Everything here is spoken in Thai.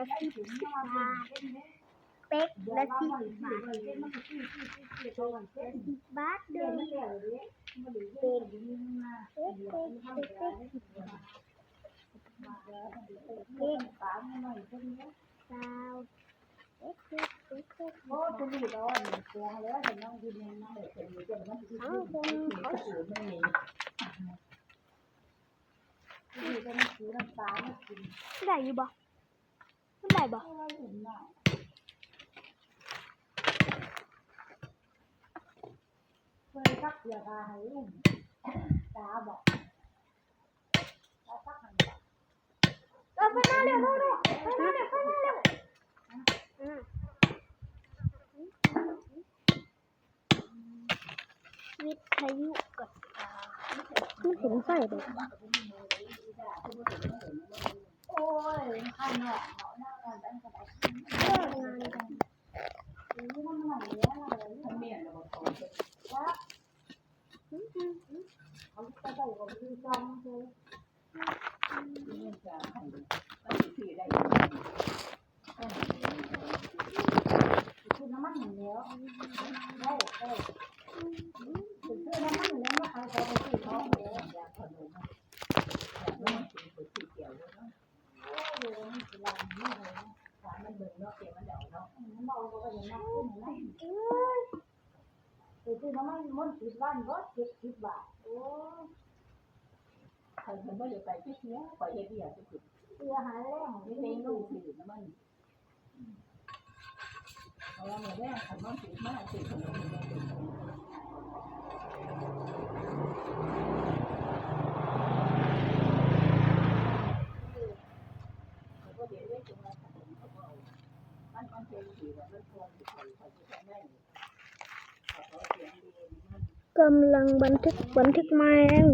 ละ10 บาทเป๊กละ10 บาท10 บาทเด้อเป๊กโอ้คุณดูดอนตัวแล้วเห็นน้องกินน้องเด็กเป็นอยู่จนมันกินเขาสูงไม่มีนี่ก็มันซื้อน้ำตาลมากินได้อยู่บ่ได้บ่เคยซักเสื้อผ้าให้ลุงตาบอกตาซักให้ไปมาเร็วไปมาเร็ววิทยุกับมันเห็นไฟเลยโอ้ยข้างนอกเขาหน้างานกันก็ได้เลิกงานกันนี่ทำอะไรเนี่ยอะไรทำเมียนแล้วก็ว่าเขาจะได้กับที่จองเลยนี่จะให้ต้องถือได้คือน้ำมันเหนียวได้คือน้ำมันเหนียวมาเอาไปที่ท้องเลยอยากขนมอยากมันเป็นก๋วยเตี๋ยวเลยเนาะโอ้โหมันคือลำนี่เลยนะสารมันเบิ่งเนาะเตี๋ยวมันเดาเนาะมันเมาก็ยังนั่งขึ้นนั่งคือน้ำมันมัน10 วันก็70 บาทโอ้ใครมันไม่อยากไปที่เนี้ยปล่อยเฮ็ดเดียวสุดเสียหายแรงนี่เองลูกถือน้ำมันเอาละแม่ขันมันถือมากถือขนมกำลังบันทึกแมง